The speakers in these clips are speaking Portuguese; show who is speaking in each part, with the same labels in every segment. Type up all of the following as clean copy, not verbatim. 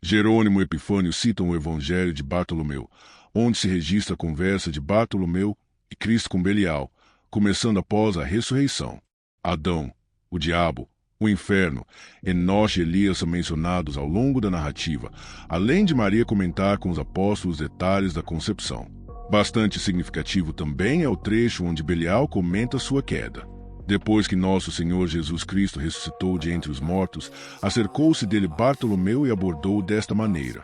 Speaker 1: Jerônimo e Epifânio citam o Evangelho de Bartolomeu, onde se registra a conversa de Bartolomeu e Cristo com Belial, começando após a ressurreição. Adão, o diabo, o inferno, Enoque e Elias são mencionados ao longo da narrativa, além de Maria comentar com os apóstolos detalhes da concepção. Bastante significativo também é o trecho onde Belial comenta sua queda. Depois que nosso Senhor Jesus Cristo ressuscitou de entre os mortos, acercou-se dele Bartolomeu e abordou desta maneira: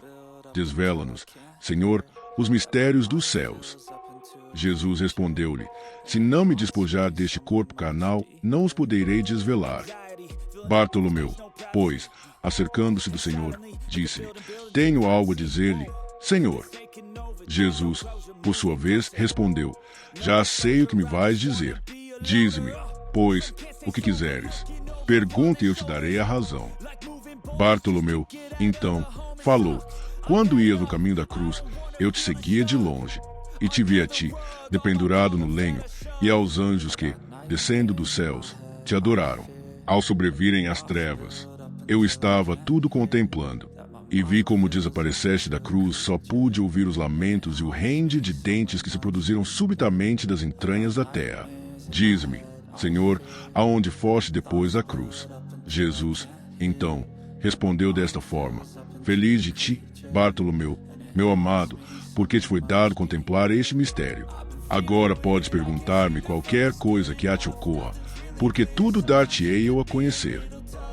Speaker 1: Desvela-nos, Senhor, os mistérios dos céus. Jesus respondeu-lhe: Se não me despojar deste corpo carnal, não os poderei desvelar. Bartolomeu, pois, acercando-se do Senhor, disse-lhe: Tenho algo a dizer-lhe, Senhor. Jesus, por sua vez, respondeu: Já sei o que me vais dizer. Dize-me, pois, o que quiseres. Pergunta e eu te darei a razão. Bartolomeu, então, falou: Quando ias no caminho da cruz, eu te seguia de longe, e te vi a ti, dependurado no lenho, e aos anjos que, descendo dos céus, te adoraram. Ao sobrevirem as trevas, eu estava tudo contemplando, e vi como desapareceste da cruz, só pude ouvir os lamentos e o rende de dentes que se produziram subitamente das entranhas da terra. Diz-me, Senhor, aonde foste depois da cruz? Jesus, então, respondeu desta forma: Feliz de ti, Bartolomeu, meu amado, porque te foi dado contemplar este mistério. Agora podes perguntar-me qualquer coisa que a te ocorra, porque tudo dar-te-ei eu a conhecer.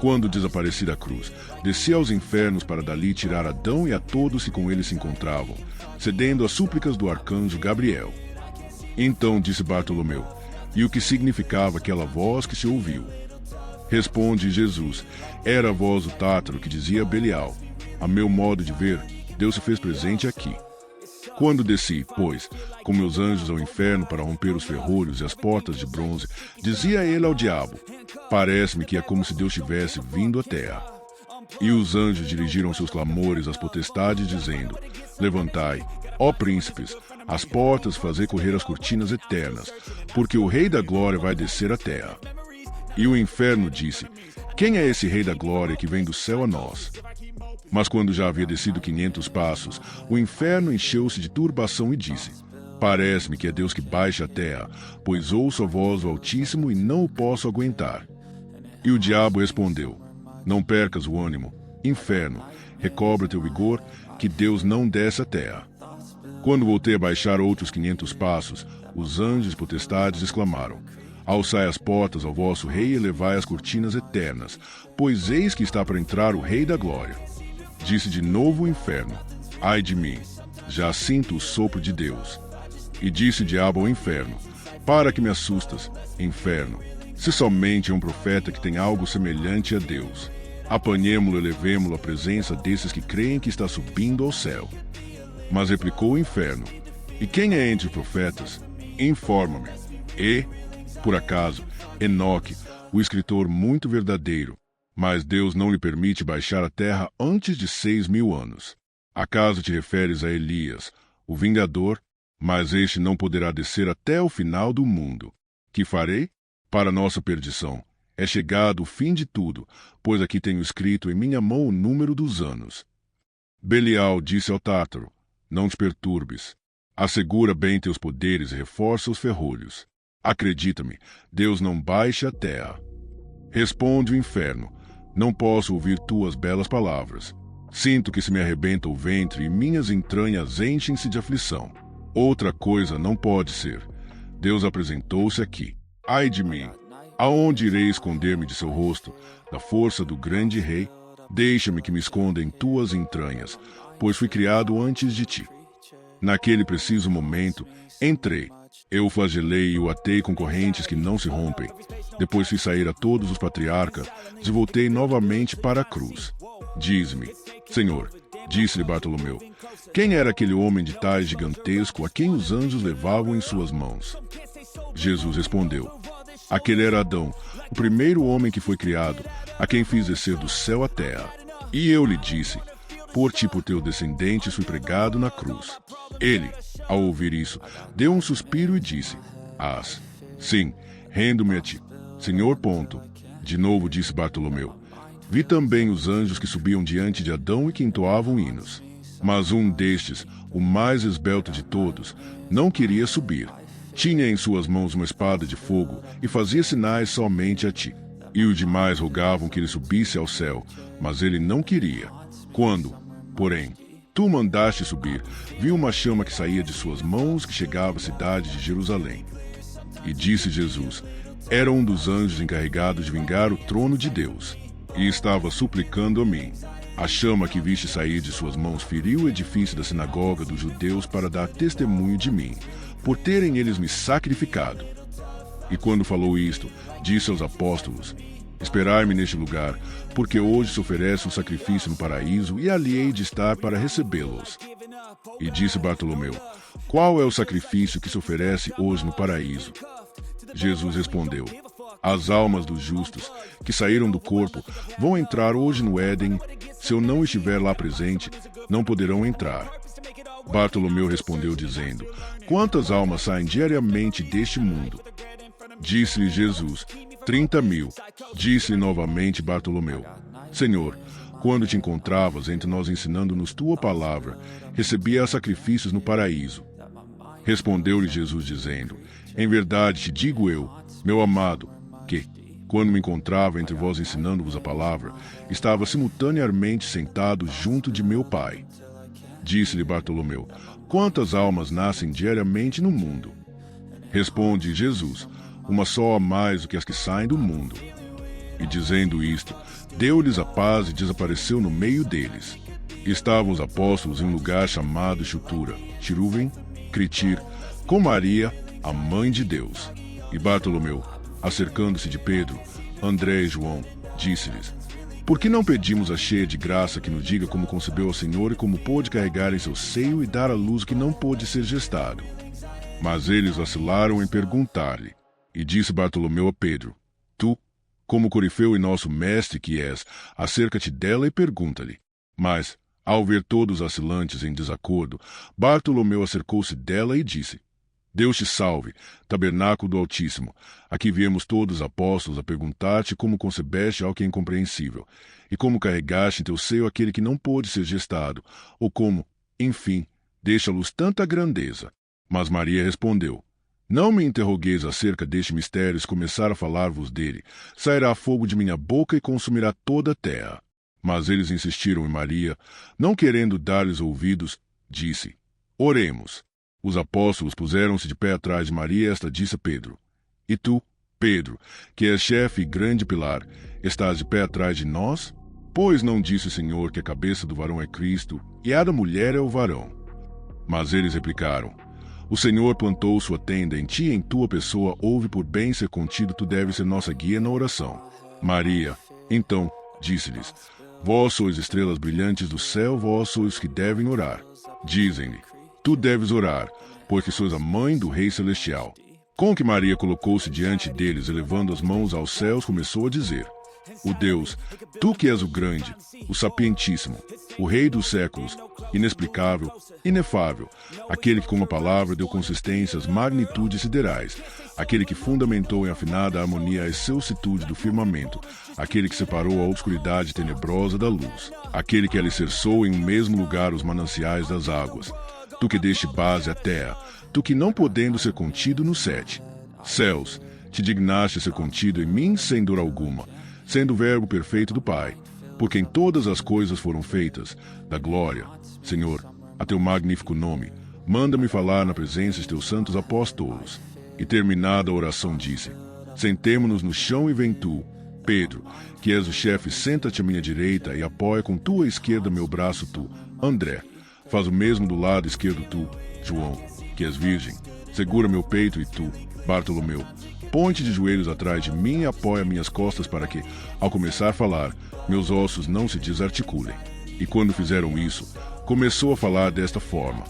Speaker 1: Quando desapareci da cruz, desci aos infernos para dali tirar Adão e a todos que com ele se encontravam, cedendo às súplicas do arcanjo Gabriel. Então disse Bartolomeu: E o que significava aquela voz que se ouviu? Responde Jesus: Era a voz do Tártaro que dizia a Belial: A meu modo de ver, Deus se fez presente aqui. Quando desci, pois, com meus anjos ao inferno para romper os ferrolhos e as portas de bronze, dizia ele ao diabo: Parece-me que é como se Deus tivesse vindo à terra. E os anjos dirigiram seus clamores às potestades, dizendo: Levantai, ó príncipes, as portas, fazei correr as cortinas eternas, porque o Rei da Glória vai descer à terra. E o inferno disse: Quem é esse Rei da Glória que vem do céu a nós? Mas quando já havia descido 500 passos, o inferno encheu-se de turbação e disse: Parece-me que é Deus que baixa à terra, pois ouço a voz do Altíssimo e não o posso aguentar. E o diabo respondeu: Não percas o ânimo, inferno, recobra teu vigor, que Deus não desce à terra. Quando voltei a baixar outros 500 passos, os anjos e potestades exclamaram: Alçai as portas ao vosso rei e levai as cortinas eternas, pois eis que está para entrar o Rei da Glória. Disse de novo o inferno: Ai de mim, já sinto o sopro de Deus. E disse o diabo ao inferno: Para que me assustas, inferno, se somente é um profeta que tem algo semelhante a Deus. Apanhemo-lo e levemo-lo à presença desses que creem que está subindo ao céu. Mas replicou o inferno: E quem é entre os profetas? Informa-me. E, por acaso, Enoque, o escritor muito verdadeiro, mas Deus não lhe permite baixar à terra antes de 6.000 anos. Acaso te referes a Elias, o vingador? Mas este não poderá descer até o final do mundo. Que farei? Para nossa perdição. É chegado o fim de tudo, pois aqui tenho escrito em minha mão o número dos anos. Belial disse ao Tártaro: Não te perturbes. Assegura bem teus poderes e reforça os ferrolhos. Acredita-me, Deus não baixa a terra. Responde o inferno: Não posso ouvir tuas belas palavras. Sinto que se me arrebenta o ventre e minhas entranhas enchem-se de aflição. Outra coisa não pode ser. Deus apresentou-se aqui. Ai de mim! Aonde irei esconder-me de seu rosto, da força do grande rei? Deixa-me que me esconda em tuas entranhas, pois fui criado antes de ti. Naquele preciso momento, entrei. Eu o flagelei e o atei com correntes que não se rompem. Depois fiz sair a todos os patriarcas e voltei novamente para a cruz. Diz-me, Senhor, disse-lhe Bartolomeu, quem era aquele homem de tais gigantesco a quem os anjos levavam em suas mãos? Jesus respondeu: Aquele era Adão, o primeiro homem que foi criado, a quem fiz descer do céu à terra. E eu lhe disse: Por ti, por teu descendente, fui pregado na cruz. Ele, ao ouvir isso, deu um suspiro e disse: Sim, rendo-me a ti. Senhor, ponto. De novo disse Bartolomeu: Vi também os anjos que subiam diante de Adão e que entoavam hinos. Mas um destes, o mais esbelto de todos, não queria subir. Tinha em suas mãos uma espada de fogo e fazia sinais somente a ti. E os demais rogavam que ele subisse ao céu, mas ele não queria. Quando, porém, tu mandaste subir, vi uma chama que saía de suas mãos que chegava à cidade de Jerusalém. E disse Jesus, era um dos anjos encarregados de vingar o trono de Deus, e estava suplicando a mim. A chama que viste sair de suas mãos feriu o edifício da sinagoga dos judeus para dar testemunho de mim, por terem eles me sacrificado. E quando falou isto, disse aos apóstolos, esperai-me neste lugar, porque hoje se oferece um sacrifício no paraíso e ali hei de estar para recebê-los. E disse Bartolomeu, qual é o sacrifício que se oferece hoje no paraíso? Jesus respondeu, as almas dos justos, que saíram do corpo, vão entrar hoje no Éden. Se eu não estiver lá presente, não poderão entrar. Bartolomeu respondeu dizendo, quantas almas saem diariamente deste mundo? Disse-lhe Jesus, 30.000. Disse-lhe novamente Bartolomeu, Senhor, quando te encontravas entre nós ensinando-nos tua palavra, recebia sacrifícios no paraíso. Respondeu-lhe Jesus dizendo, em verdade te digo eu, meu amado, que, quando me encontrava entre vós ensinando-vos a palavra, estava simultaneamente sentado junto de meu Pai. Disse-lhe Bartolomeu, quantas almas nascem diariamente no mundo? Responde Jesus, uma só a mais do que as que saem do mundo. E dizendo isto, deu-lhes a paz e desapareceu no meio deles. Estavam os apóstolos em um lugar chamado Chutura, Tiruvem, Critir, com Maria, a mãe de Deus. E Bartolomeu, acercando-se de Pedro, André e João, disse-lhes, por que não pedimos a cheia de graça que nos diga como concebeu ao Senhor e como pôde carregar em seu seio e dar à luz que não pôde ser gestado? Mas eles vacilaram em perguntar-lhe. E disse Bartolomeu a Pedro, tu, como corifeu e nosso mestre que és, acerca-te dela e pergunta-lhe. Mas, ao ver todos vacilantes em desacordo, Bartolomeu acercou-se dela e disse, Deus te salve, tabernáculo do Altíssimo. Aqui viemos todos os apóstolos a perguntar-te como concebeste algo que é incompreensível, e como carregaste em teu seio aquele que não pôde ser gestado, ou como, enfim, deixa à luz tanta grandeza. Mas Maria respondeu, não me interrogueis acerca deste mistério, se começar a falar-vos dele, sairá fogo de minha boca e consumirá toda a terra. Mas eles insistiram em Maria, não querendo dar-lhes ouvidos, disse, oremos. Os apóstolos puseram-se de pé atrás de Maria, e esta disse a Pedro, e tu, Pedro, que és chefe e grande pilar, estás de pé atrás de nós? Pois não disse o Senhor que a cabeça do varão é Cristo, e a da mulher é o varão. Mas eles replicaram, o Senhor plantou sua tenda em ti e em tua pessoa houve por bem ser contido, tu deves ser nossa guia na oração. Maria, então, disse-lhes, vós sois estrelas brilhantes do céu, vós sois os que devem orar. Dizem-lhe, tu deves orar, porque sois a mãe do Rei Celestial. Com que Maria colocou-se diante deles, elevando as mãos aos céus, começou a dizer, o Deus, tu que és o grande, o sapientíssimo, o Rei dos séculos, inexplicável, inefável, aquele que com uma palavra deu consistência às magnitudes siderais, aquele que fundamentou em afinada harmonia a excelsitude do firmamento, aquele que separou a obscuridade tenebrosa da luz, aquele que alicerçou em um mesmo lugar os mananciais das águas, tu que deste base à terra, tu que não podendo ser contido nos 7 céus, te dignaste ser contido em mim sem dor alguma, sendo o verbo perfeito do Pai, por quem todas as coisas foram feitas, da glória, Senhor, a teu magnífico nome, manda-me falar na presença de teus santos apóstolos. E terminada a oração disse, sentemo-nos no chão e vem tu, Pedro, que és o chefe, senta-te à minha direita e apoia com tua esquerda meu braço tu, André, faz o mesmo do lado esquerdo tu, João, que és virgem, segura meu peito e tu, Bartolomeu, põe-te de joelhos atrás de mim e apoia minhas costas para que, ao começar a falar, meus ossos não se desarticulem. E quando fizeram isso, começou a falar desta forma.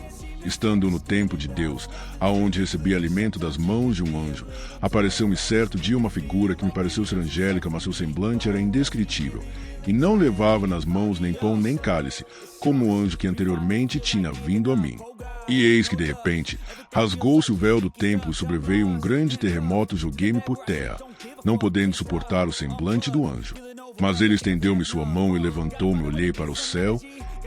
Speaker 1: Estando no templo de Deus, aonde recebi alimento das mãos de um anjo, apareceu-me certo dia uma figura que me pareceu ser angélica, mas seu semblante era indescritível, e não levava nas mãos nem pão nem cálice, como o anjo que anteriormente tinha vindo a mim. E eis que, de repente, rasgou-se o véu do templo e sobreveio um grande terremoto, joguei-me por terra, não podendo suportar o semblante do anjo. Mas ele estendeu-me sua mão e levantou-me, olhei para o céu,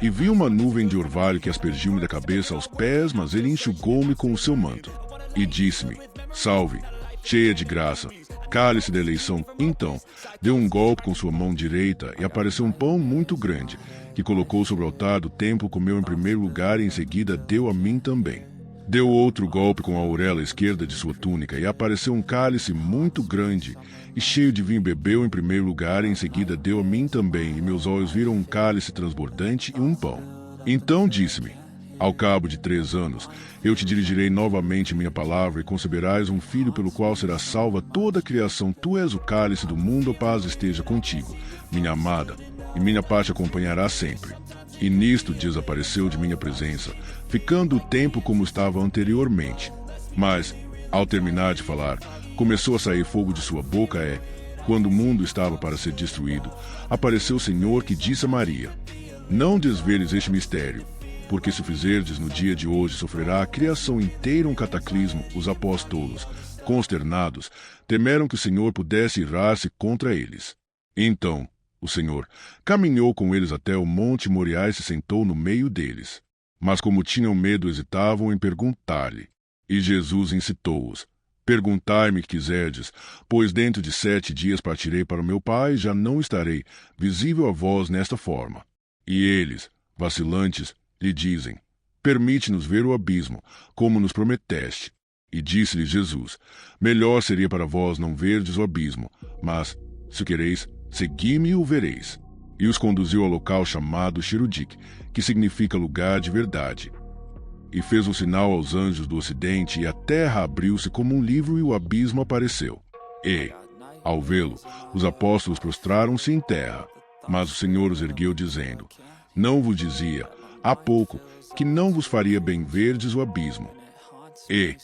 Speaker 1: e vi uma nuvem de orvalho que aspergiu-me da cabeça aos pés, mas ele enxugou-me com o seu manto. E disse-me, salve, cheia de graça, cálice da eleição. Então, deu um golpe com sua mão direita, e apareceu um pão muito grande, que colocou sobre o altar do templo, comeu em primeiro lugar, e em seguida deu a mim também. Deu outro golpe com a orelha esquerda de sua túnica, e apareceu um cálice muito grande, e cheio de vinho bebeu em primeiro lugar, e em seguida deu a mim também, e meus olhos viram um cálice transbordante e um pão. Então disse-me, ao cabo de 3 anos, eu te dirigirei novamente minha palavra, e conceberás um filho pelo qual será salva toda a criação. Tu és o cálice do mundo, a paz esteja contigo, minha amada, e minha paz te acompanhará sempre. E nisto desapareceu de minha presença, ficando o tempo como estava anteriormente. Mas, ao terminar de falar, começou a sair fogo de sua boca, quando o mundo estava para ser destruído, apareceu o Senhor, que disse a Maria, não desveles este mistério, porque se o fizerdes no dia de hoje, sofrerá a criação inteira um cataclismo. Os apóstolos, consternados, temeram que o Senhor pudesse irar-se contra eles. Então, o Senhor caminhou com eles até o monte Moriá e se sentou no meio deles. Mas como tinham medo, hesitavam em perguntar-lhe. E Jesus incitou-os. Perguntai-me que quiserdes, pois dentro de 7 dias partirei para o meu Pai, e já não estarei visível a vós nesta forma. E eles, vacilantes, lhe dizem, permite-nos ver o abismo, como nos prometeste. E disse-lhe Jesus, melhor seria para vós não verdes o abismo, mas, se quereis, segui-me e o vereis. E os conduziu ao local chamado Xirudik, que significa lugar de verdade. E fez um sinal aos anjos do ocidente, e a terra abriu-se como um livro, e o abismo apareceu. E, ao vê-lo, os apóstolos prostraram-se em terra. Mas o Senhor os ergueu, dizendo, não vos dizia, há pouco, que não vos faria bem verdes o abismo. E,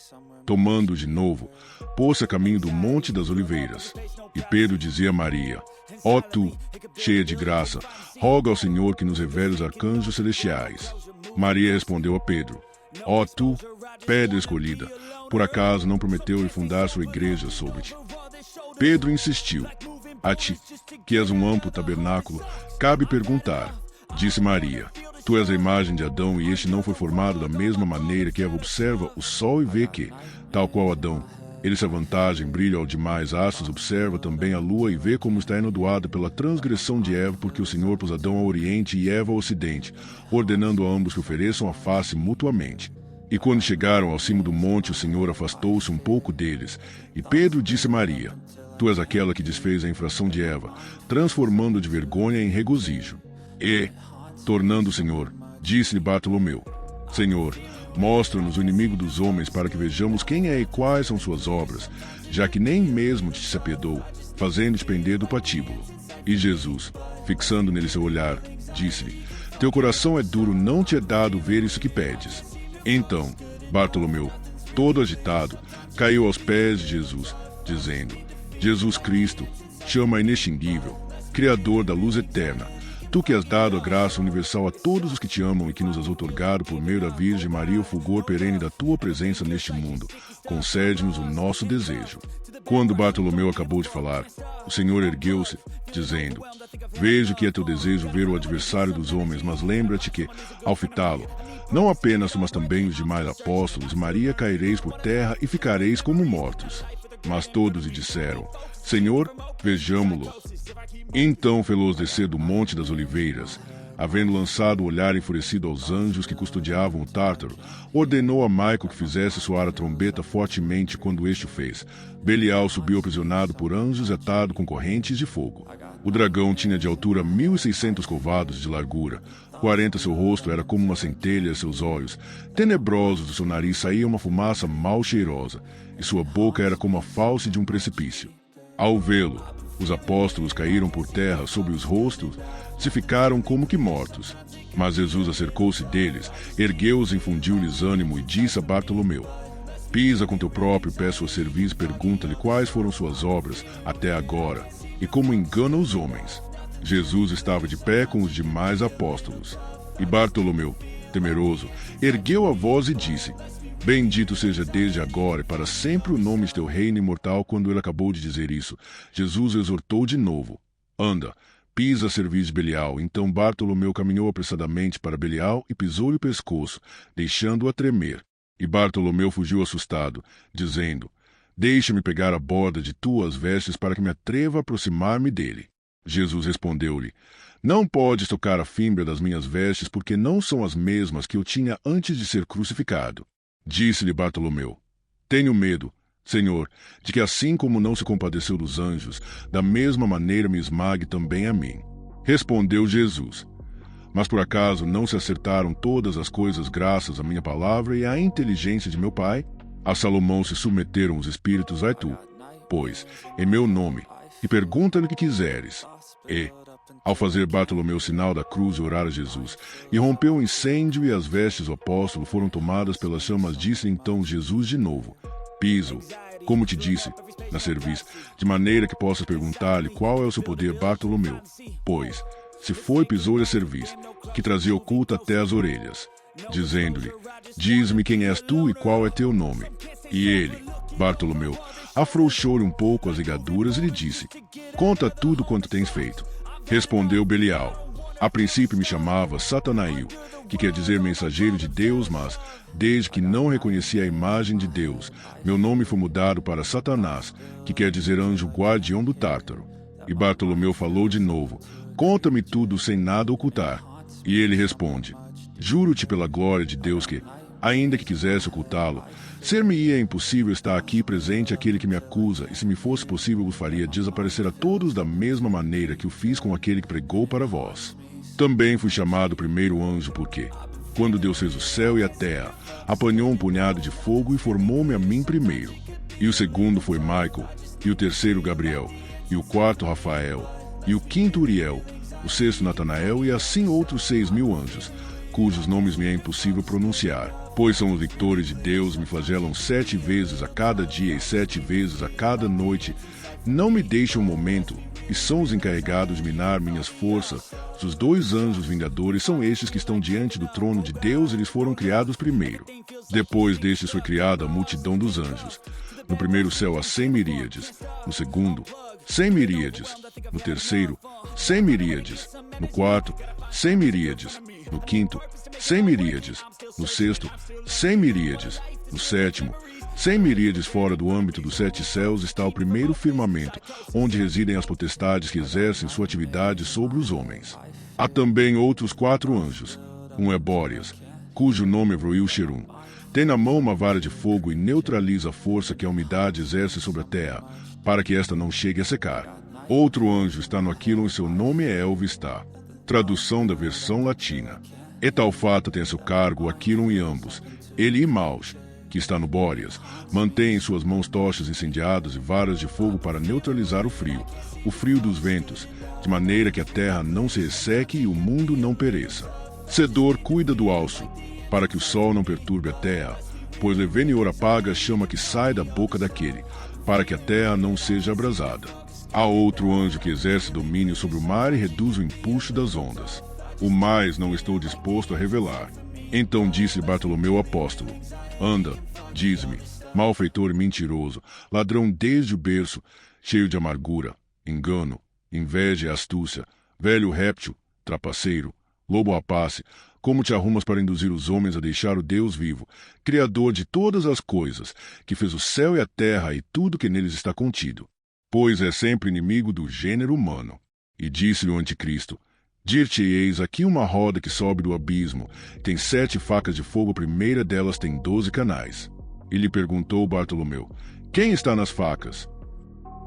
Speaker 1: tomando de novo, pôs-se a caminho do Monte das Oliveiras. E Pedro dizia a Maria, ó tu, cheia de graça, roga ao Senhor que nos revele os arcanjos celestiais. Maria respondeu a Pedro, ó tu, pedra escolhida, por acaso não prometeu-lhe fundar sua igreja sobre-te? Pedro insistiu, a ti, que és um amplo tabernáculo, cabe perguntar. Disse Maria, tu és a imagem de Adão, e este não foi formado da mesma maneira que Eva observa o sol e vê que, tal qual Adão, ele se avantaja em brilho ao demais astros, observa também a lua e vê como está enodoada pela transgressão de Eva, porque o Senhor pôs Adão ao oriente e Eva ao ocidente, ordenando a ambos que ofereçam a face mutuamente. E quando chegaram ao cimo do monte, o Senhor afastou-se um pouco deles. E Pedro disse a Maria, tu és aquela que desfez a infração de Eva, transformando de vergonha em regozijo. E, tornando o Senhor, disse-lhe Bartolomeu, Senhor, mostra-nos o inimigo dos homens para que vejamos quem é e quais são suas obras, já que nem mesmo te se apiedou, fazendo-te pender do patíbulo. E Jesus, fixando nele seu olhar, disse-lhe, teu coração é duro, não te é dado ver isso que pedes. Então, Bartolomeu, todo agitado, caiu aos pés de Jesus, dizendo, Jesus Cristo, chama inextinguível, Criador da luz eterna, tu que has dado a graça universal a todos os que te amam e que nos has outorgado por meio da Virgem Maria o fulgor perene da tua presença neste mundo, concede-nos o nosso desejo. Quando Bartolomeu acabou de falar, o Senhor ergueu-se, dizendo, vejo que é teu desejo ver o adversário dos homens, mas lembra-te que, ao fitá-lo, não apenas tu, mas também os demais apóstolos, Maria, caireis por terra e ficareis como mortos. Mas todos lhe disseram, Senhor, vejamo-lo. Então fê-los descer do Monte das Oliveiras. Havendo lançado o olhar enfurecido aos anjos que custodiavam o Tártaro, ordenou a Maico que fizesse soar a trombeta fortemente. Quando este o fez, Belial subiu aprisionado por anjos e atado com correntes de fogo. O dragão tinha de altura 1.600 covados de largura. 40 seu rosto era como uma centelha, seus olhos, tenebrosos do seu nariz saía uma fumaça mal cheirosa, e sua boca era como a fauce de um precipício. Ao vê-lo, os apóstolos caíram por terra sobre os rostos, se ficaram como que mortos. Mas Jesus acercou-se deles, ergueu-os, infundiu-lhes ânimo e disse a Bartolomeu, pisa com teu próprio pé sua cerviz, pergunta-lhe quais foram suas obras até agora, e como engana os homens. Jesus estava de pé com os demais apóstolos. E Bartolomeu, temeroso, ergueu a voz e disse, bendito seja desde agora e para sempre o nome de teu reino imortal. Quando ele acabou de dizer isso, Jesus exortou de novo, anda, pisa a cerviz de Belial. Então Bartolomeu caminhou apressadamente para Belial e pisou-lhe o pescoço, deixando-o a tremer. E Bartolomeu fugiu assustado, dizendo: Deixa-me pegar a borda de tuas vestes para que me atreva a aproximar-me dele. Jesus respondeu-lhe: Não podes tocar a fímbria das minhas vestes, porque não são as mesmas que eu tinha antes de ser crucificado. Disse-lhe Bartolomeu: Tenho medo, Senhor, de que assim como não se compadeceu dos anjos, da mesma maneira me esmague também a mim. Respondeu Jesus: Mas por acaso não se acertaram todas as coisas graças à minha palavra e à inteligência de meu Pai? A Salomão se submeteram os espíritos, vai tu, pois, em meu nome, e pergunta-lhe o que quiseres. E, ao fazer Bartolomeu sinal da cruz e orar a Jesus, e rompeu o incêndio e as vestes do apóstolo foram tomadas pelas chamas, disse então Jesus de novo: Piso, como te disse, na cerviz, de maneira que possas perguntar-lhe qual é o seu poder, Bartolomeu. Pois, se foi, pisou-lhe a cerviz, que trazia oculta até as orelhas, dizendo-lhe: Diz-me quem és tu e qual é teu nome. E ele, Bartolomeu, afrouxou-lhe um pouco as ligaduras e lhe disse: Conta tudo quanto tens feito. Respondeu Belial: A princípio me chamava Satanael, que quer dizer mensageiro de Deus, mas, desde que não reconheci a imagem de Deus, meu nome foi mudado para Satanás, que quer dizer anjo guardião do Tártaro. E Bartolomeu falou de novo: Conta-me tudo sem nada ocultar. E ele responde: Juro-te pela glória de Deus que, ainda que quisesse ocultá-lo, ser-me-ia impossível estar aqui presente aquele que me acusa, e se me fosse possível o faria desaparecer a todos da mesma maneira que o fiz com aquele que pregou para vós. Também fui chamado primeiro anjo porque, quando Deus fez o céu e a terra, apanhou um punhado de fogo e formou-me a mim primeiro. E o segundo foi Michael, e o terceiro Gabriel, e o quarto Rafael, e o quinto Uriel, o sexto Natanael, e assim outros 6.000 anjos, cujos nomes me é impossível pronunciar, pois são os lictores de Deus, me flagelam 7 vezes a cada dia e 7 vezes a cada noite. Não me deixam um momento, e são os encarregados de minar minhas forças. Os 2 anjos vingadores são estes que estão diante do trono de Deus, eles foram criados primeiro. Depois destes foi criada a multidão dos anjos. No primeiro céu há 100 miríades, no segundo, 100 miríades, no terceiro, 100 miríades, no quarto, 100 miríades, no quinto, 100 miríades, no sexto, 100 miríades, no sétimo, 100 miríades. Fora do âmbito dos 7 céus está o primeiro firmamento, onde residem as potestades que exercem sua atividade sobre os homens. Há também outros 4 anjos. Um é Bóreas, cujo nome é Vroil-Cherum. Tem na mão uma vara de fogo e neutraliza a força que a umidade exerce sobre a terra, para que esta não chegue a secar. Outro anjo está no Aquilon e seu nome é Elvistá. Tradução da versão latina. Etalfata tem a seu cargo o Aquilon e ambos, ele e Maus, que está no Bóreas, mantém em suas mãos tochas incendiadas e varas de fogo para neutralizar o frio dos ventos, de maneira que a terra não se resseque e o mundo não pereça. Sedor cuida do alço, para que o sol não perturbe a terra, pois Levenior apaga a chama que sai da boca daquele, para que a terra não seja abrasada. Há outro anjo que exerce domínio sobre o mar e reduz o empuxo das ondas. O mais não estou disposto a revelar. Então disse Bartolomeu apóstolo: Anda, diz-me, malfeitor e mentiroso, ladrão desde o berço, cheio de amargura, engano, inveja e astúcia, velho réptil, trapaceiro, lobo rapace, como te arrumas para induzir os homens a deixar o Deus vivo, Criador de todas as coisas, que fez o céu e a terra e tudo que neles está contido? Pois é sempre inimigo do gênero humano. E disse-lhe o anticristo: Dir-te-eis aqui uma roda que sobe do abismo, tem 7 facas de fogo, a primeira delas tem 12 canais. E lhe perguntou Bartolomeu: Quem está nas facas?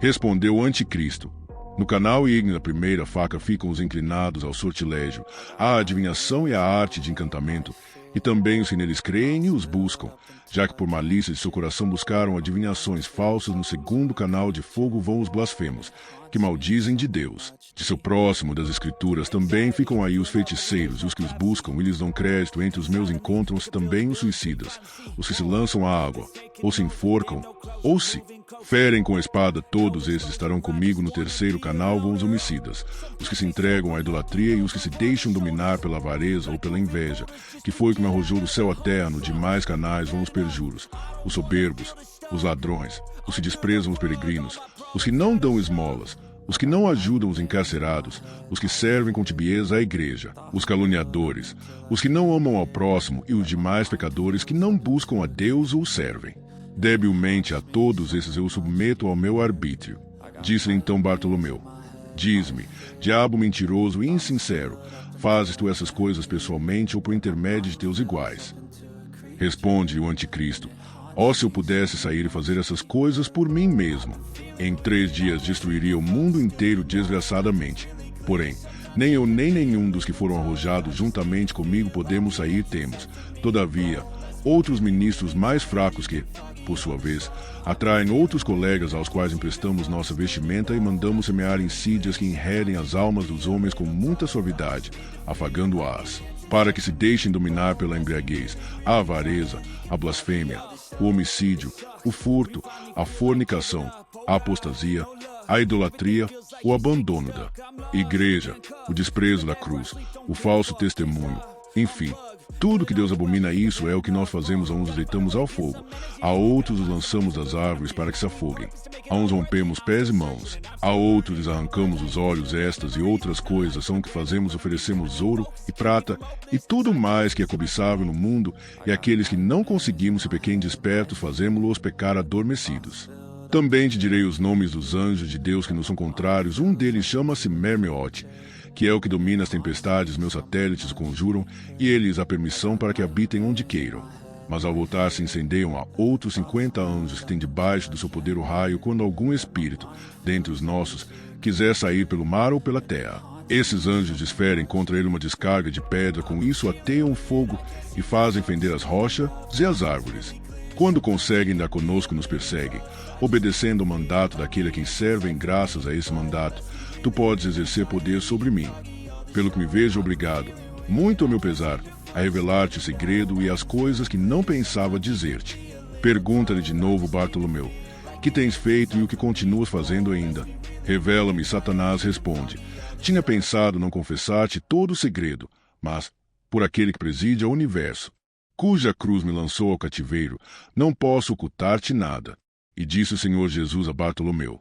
Speaker 1: Respondeu o anticristo: No canal ígneo da primeira faca ficam os inclinados ao sortilégio, à adivinhação e à arte de encantamento, e também os que neles creem e os buscam, já que por malícia de seu coração buscaram adivinhações falsas. No segundo canal de fogo vão os blasfemos, que maldizem de Deus. De seu próximo das Escrituras também ficam aí os feiticeiros e os que os buscam e lhes dão crédito. Entre os meus encontram-se também os suicidas, os que se lançam à água, ou se enforcam, ou se ferem com a espada. Todos esses estarão comigo. No terceiro canal vão os homicidas, os que se entregam à idolatria e os que se deixam dominar pela avareza ou pela inveja, que foi o que me arrojou do céu à terra. No demais canais vão os perjuros, os soberbos, os ladrões, os que desprezam os peregrinos, os que não dão esmolas, os que não ajudam os encarcerados, os que servem com tibieza à igreja, os caluniadores, os que não amam ao próximo e os demais pecadores que não buscam a Deus ou o servem. Debilmente a todos esses eu submeto ao meu arbítrio. Disse-lhe então Bartolomeu: diz-me, diabo mentiroso e insincero, fazes tu essas coisas pessoalmente ou por intermédio de teus iguais? Responde o anticristo: ó, se eu pudesse sair e fazer essas coisas por mim mesmo, em 3 dias destruiria o mundo inteiro desgraçadamente. Porém, nem eu nem nenhum dos que foram arrojados juntamente comigo podemos sair temos. Todavia, outros ministros mais fracos que, por sua vez, atraem outros colegas aos quais emprestamos nossa vestimenta e mandamos semear insídias que enredem as almas dos homens com muita suavidade, afagando-as, para que se deixem dominar pela embriaguez, a avareza, a blasfêmia, o homicídio, o furto, a fornicação, a apostasia, a idolatria, o abandono da igreja, o desprezo da cruz, o falso testemunho, enfim. Tudo que Deus abomina, isso é o que nós fazemos. A uns os deitamos ao fogo, a outros os lançamos das árvores para que se afoguem. A uns rompemos pés e mãos, a outros lhes arrancamos os olhos. Estas e outras coisas são o que fazemos, oferecemos ouro e prata e tudo mais que é cobiçável no mundo, e aqueles que não conseguimos, se pequem despertos, fazemos-los pecar adormecidos. Também te direi os nomes dos anjos de Deus que nos são contrários. Um deles chama-se Mermeote, que é o que domina as tempestades. Meus satélites o conjuram, e eles a permissão para que habitem onde queiram. Mas ao voltar se incendeiam a outros 50 anjos que têm debaixo do seu poder o raio, quando algum espírito, dentre os nossos, quiser sair pelo mar ou pela terra. Esses anjos desferem contra ele uma descarga de pedra, com isso ateiam o fogo e fazem fender as rochas e as árvores. Quando conseguem dar conosco, nos perseguem, obedecendo ao mandato daquele a quem servem. Graças a esse mandato, tu podes exercer poder sobre mim, pelo que me vejo obrigado, muito ao meu pesar, a revelar-te o segredo e as coisas que não pensava dizer-te. Pergunta-lhe de novo Bartolomeu: que tens feito e o que continuas fazendo ainda? Revela-me. Satanás responde: tinha pensado não confessar-te todo o segredo, mas, por aquele que preside ao universo, cuja cruz me lançou ao cativeiro, não posso ocultar-te nada. E disse o Senhor Jesus a Bartolomeu: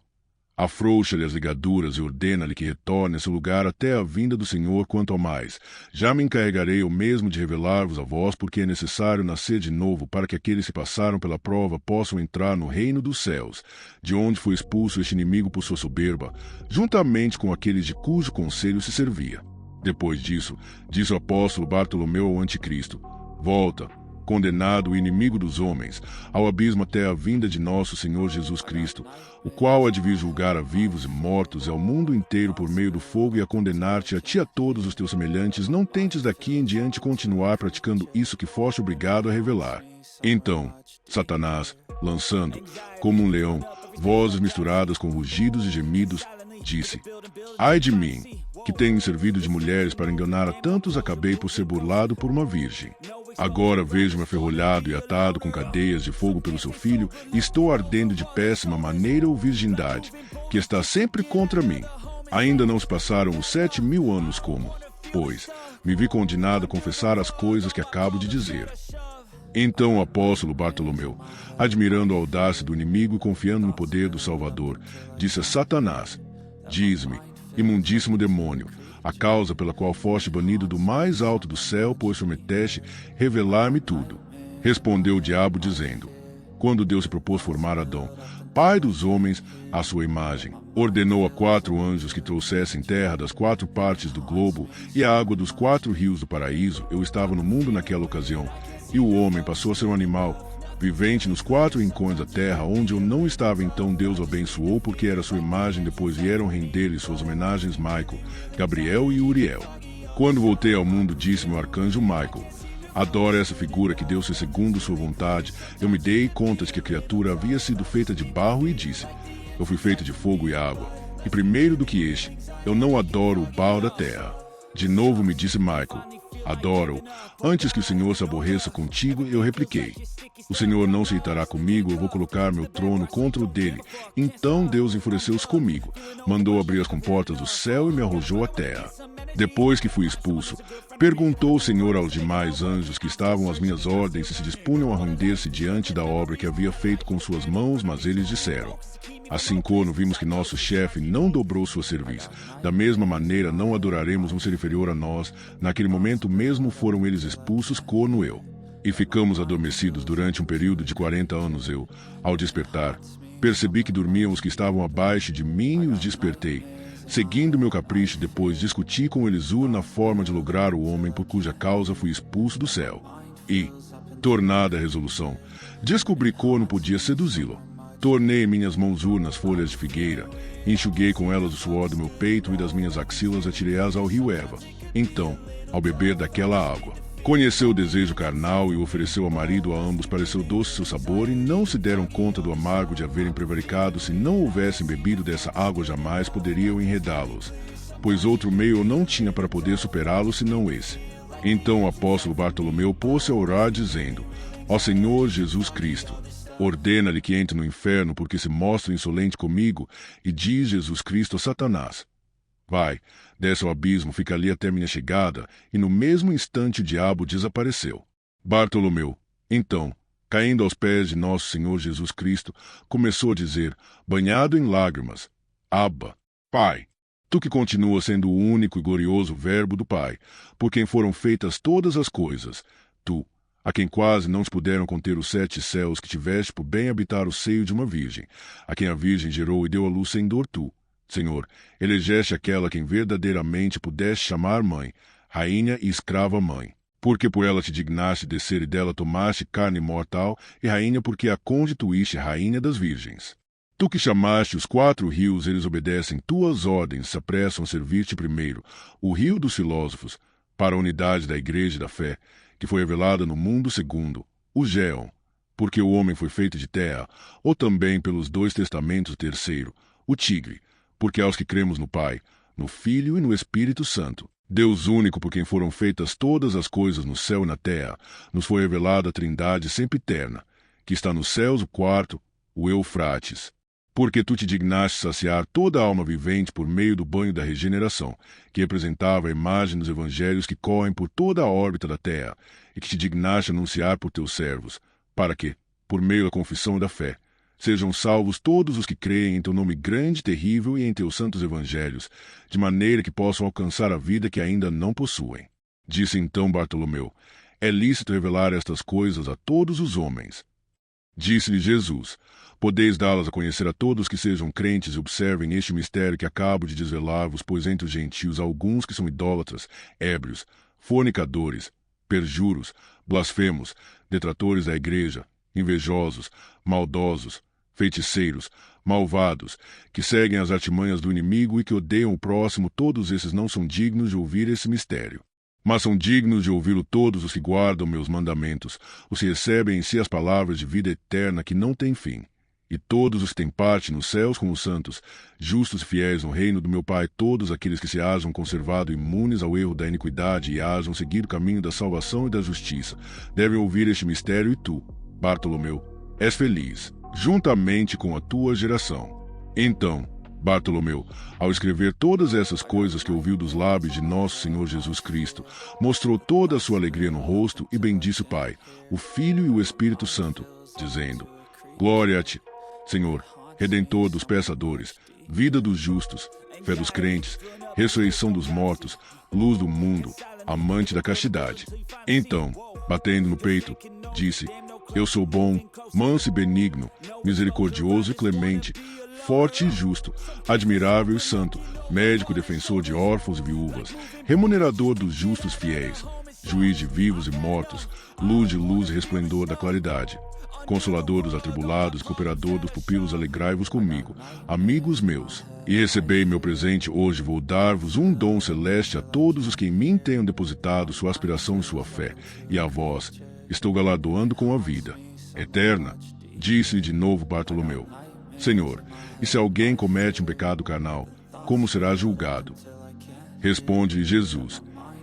Speaker 1: afrouxa-lhe as ligaduras e ordena-lhe que retorne a seu lugar até a vinda do Senhor. Quanto ao mais, já me encarregarei eu mesmo de revelar-vos a vós, porque é necessário nascer de novo para que aqueles que passaram pela prova possam entrar no reino dos céus, de onde foi expulso este inimigo por sua soberba, juntamente com aqueles de cujo conselho se servia. Depois disso, disse o apóstolo Bartolomeu ao anticristo: volta, condenado, o inimigo dos homens, ao abismo até a vinda de nosso Senhor Jesus Cristo, o qual há de vir julgar a vivos e mortos e ao mundo inteiro por meio do fogo, e a condenar-te a ti e a todos os teus semelhantes. Não tentes daqui em diante continuar praticando isso que foste obrigado a revelar. Então, Satanás, lançando, como um leão, vozes misturadas com rugidos e gemidos, disse: ai de mim, que tenho servido de mulheres para enganar a tantos, acabei por ser burlado por uma virgem. Agora vejo-me aferrolhado e atado com cadeias de fogo pelo seu filho, e estou ardendo de péssima maneira ou virgindade, que está sempre contra mim. Ainda não se passaram os 7.000 anos como, pois, me vi condenado a confessar as coisas que acabo de dizer. Então o apóstolo Bartolomeu, admirando a audácia do inimigo e confiando no poder do Salvador, disse a Satanás: diz-me, imundíssimo demônio, a causa pela qual foste banido do mais alto do céu, pois prometeste revelar-me tudo. Respondeu o diabo, dizendo: quando Deus se propôs formar Adão, pai dos homens, à sua imagem, ordenou a 4 anjos que trouxessem terra das 4 partes do globo e a água dos 4 rios do paraíso. Eu estava no mundo naquela ocasião, e o homem passou a ser um animal vivente nos 4 rincões da terra, onde eu não estava. Então Deus o abençoou, porque era sua imagem. Depois vieram render-lhe suas homenagens Michael, Gabriel e Uriel. Quando voltei ao mundo, disse-me o arcanjo Michael: adora essa figura que Deus fez segundo sua vontade. Eu me dei conta de que a criatura havia sido feita de barro e disse: eu fui feito de fogo e água, e primeiro do que este, eu não adoro o barro da terra. De novo me disse Michael: Adoro-o. Antes que o Senhor se aborreça contigo, eu repliquei. O Senhor não se irritará comigo, eu vou colocar meu trono contra o dele. Então Deus enfureceu-se comigo, mandou abrir as comportas do céu e me arrojou à terra. Depois que fui expulso, perguntou o Senhor aos demais anjos que estavam às minhas ordens se dispunham a render-se diante da obra que havia feito com suas mãos, mas eles disseram. Assim, quando vimos que nosso chefe não dobrou sua cerviz, da mesma maneira não adoraremos um ser inferior a nós. Naquele momento mesmo foram eles expulsos, como eu. E ficamos adormecidos durante um período de 40 anos. Eu, ao despertar, percebi que dormiam os que estavam abaixo de mim e os despertei. Seguindo meu capricho, depois discuti com Elisur na forma de lograr o homem por cuja causa fui expulso do céu. E, tornada a resolução, descobri como podia seduzi-lo. Tornei minhas mãos urnas folhas de figueira, enxuguei com elas o suor do meu peito e das minhas axilas atirei-as ao rio Eva. Então, ao beber daquela água, conheceu o desejo carnal e o ofereceu ao marido. A ambos pareceu doce seu sabor e não se deram conta do amargo de haverem prevaricado. Se não houvessem bebido dessa água, jamais poderiam enredá-los, pois outro meio não tinha para poder superá-los senão esse. Então o apóstolo Bartolomeu pôs-se a orar, dizendo: Ó Senhor Jesus Cristo, ordena-lhe que entre no inferno, porque se mostra insolente comigo. E diz Jesus Cristo a Satanás: Vai, desce ao abismo, fica ali até minha chegada. E no mesmo instante o diabo desapareceu. Bartolomeu, então, caindo aos pés de nosso Senhor Jesus Cristo, começou a dizer, banhado em lágrimas: Abba, Pai, tu que continuas sendo o único e glorioso Verbo do Pai, por quem foram feitas todas as coisas, tu, a quem quase não te puderam conter os 7 céus, que tiveste por bem habitar o seio de uma virgem, a quem a virgem gerou e deu à luz sem dor, tu, Senhor, elegeste aquela quem verdadeiramente pudeste chamar mãe, rainha e escrava mãe, porque por ela te dignaste descer e dela tomaste carne mortal, e rainha porque a constituíste rainha das virgens. Tu que chamaste os 4 rios, eles obedecem tuas ordens, se apressam a servir-te primeiro, o rio dos filósofos, para a unidade da igreja e da fé, que foi revelada no mundo segundo, o Géon, porque o homem foi feito de terra, ou também pelos 2 testamentos, o terceiro, o tigre, porque aos que cremos no Pai, no Filho e no Espírito Santo, Deus único por quem foram feitas todas as coisas no céu e na terra, nos foi revelada a Trindade sempre eterna, que está nos céus o quarto, o Eufrates. Porque tu te dignaste saciar toda a alma vivente por meio do banho da regeneração, que representava a imagem dos evangelhos que correm por toda a órbita da terra, e que te dignaste anunciar por teus servos, para que, por meio da confissão e da fé, sejam salvos todos os que creem em teu nome grande e terrível e em teus santos evangelhos, de maneira que possam alcançar a vida que ainda não possuem. Disse então Bartolomeu: É lícito revelar estas coisas a todos os homens. Disse-lhe Jesus: Podeis dá-las a conhecer a todos que sejam crentes e observem este mistério que acabo de desvelar-vos, pois entre os gentios há alguns que são idólatras, ébrios, fornicadores, perjuros, blasfemos, detratores da igreja, invejosos, maldosos, feiticeiros, malvados, que seguem as artimanhas do inimigo e que odeiam o próximo. Todos esses não são dignos de ouvir esse mistério. Mas são dignos de ouvi-lo todos os que guardam meus mandamentos, os que recebem em si as palavras de vida eterna que não têm fim. E todos os que têm parte nos céus como os santos, justos e fiéis no reino do meu Pai, todos aqueles que se hajam conservado imunes ao erro da iniquidade e hajam seguido o caminho da salvação e da justiça, devem ouvir este mistério. E tu, Bartolomeu, és feliz, juntamente com a tua geração. Então, Bartolomeu, ao escrever todas essas coisas que ouviu dos lábios de nosso Senhor Jesus Cristo, mostrou toda a sua alegria no rosto e bendisse o Pai, o Filho e o Espírito Santo, dizendo: Glória a ti, Senhor, Redentor dos pecadores, vida dos justos, fé dos crentes, ressurreição dos mortos, luz do mundo, amante da castidade. Então, batendo no peito, disse: Eu sou bom, manso e benigno, misericordioso e clemente, forte e justo, admirável e santo, médico e defensor de órfãos e viúvas, remunerador dos justos fiéis, juiz de vivos e mortos, luz de luz e resplendor da claridade, consolador dos atribulados, cooperador dos pupilos, alegrai-vos comigo, amigos meus, e recebei meu presente hoje. Vou dar-vos um dom celeste a todos os que em mim tenham depositado sua aspiração e sua fé, e a vós estou galardoando com a vida eterna. Disse de novo Bartolomeu: Senhor, e se alguém comete um pecado carnal, como será julgado? Responde Jesus: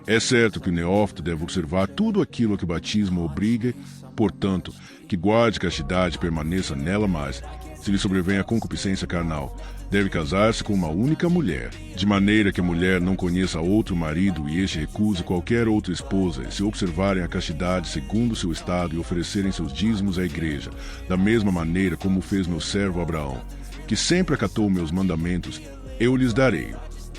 Speaker 1: É certo que o neófito deve observar tudo aquilo a que o batismo obriga, portanto, que guarde castidade e permaneça nela, mas, se lhe sobrevém a concupiscência carnal, deve casar-se com uma única mulher, de maneira que a mulher não conheça outro marido e este recuse qualquer outra esposa, e se observarem a castidade segundo o seu estado e oferecerem seus dízimos à igreja, da mesma maneira como fez meu servo Abraão, que sempre acatou meus mandamentos, eu lhes darei.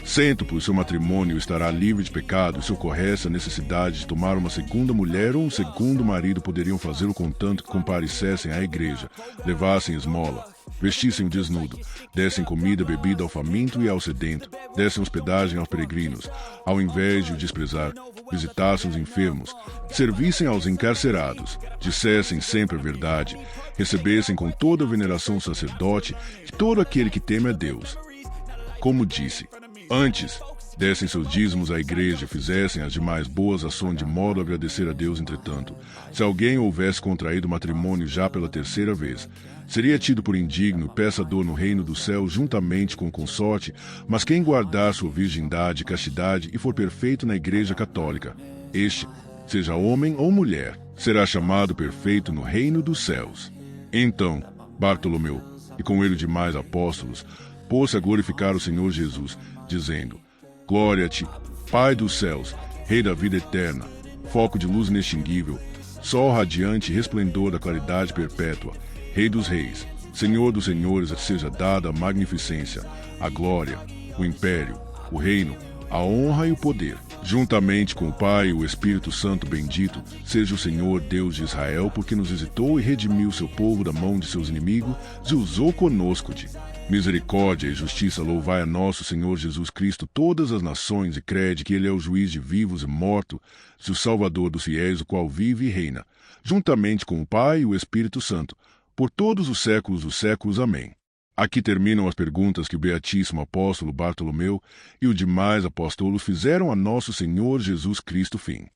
Speaker 1: Cêntuplo o seu matrimônio estará livre de pecado, e se ocorresse a necessidade de tomar uma segunda mulher ou um segundo marido, poderiam fazê-lo contanto que comparecessem à igreja, levassem esmola, vestissem o desnudo, dessem comida e bebida ao faminto e ao sedento, dessem hospedagem aos peregrinos, ao invés de o desprezar, visitassem os enfermos, servissem aos encarcerados, dissessem sempre a verdade, recebessem com toda a veneração o sacerdote e todo aquele que teme a Deus. Como disse, antes, dessem seus dízimos à igreja, fizessem as demais boas ações de modo a agradecer a Deus. Entretanto, se alguém houvesse contraído matrimônio já pela terceira vez, seria tido por indigno e peçador no reino do céu juntamente com o consorte, mas quem guardar sua virgindade e castidade e for perfeito na igreja católica, este, seja homem ou mulher, será chamado perfeito no reino dos céus. Então, Bartolomeu, e com ele demais apóstolos, pôs-se a glorificar o Senhor Jesus, dizendo: Glória a ti, Pai dos céus, Rei da vida eterna, foco de luz inextinguível, sol radiante e resplendor da claridade perpétua, Rei dos reis, Senhor dos senhores, seja dada a magnificência, a glória, o império, o reino, a honra e o poder. Juntamente com o Pai e o Espírito Santo bendito, seja o Senhor Deus de Israel, porque nos visitou e redimiu seu povo da mão de seus inimigos e usou conosco de misericórdia e justiça. Louvai a nosso Senhor Jesus Cristo todas as nações, e crede que Ele é o juiz de vivos e mortos, e o Salvador dos fiéis, o qual vive e reina, juntamente com o Pai e o Espírito Santo, por todos os séculos dos séculos. Amém. Aqui terminam as perguntas que o beatíssimo apóstolo Bartolomeu e os demais apóstolos fizeram a nosso Senhor Jesus Cristo. Fim.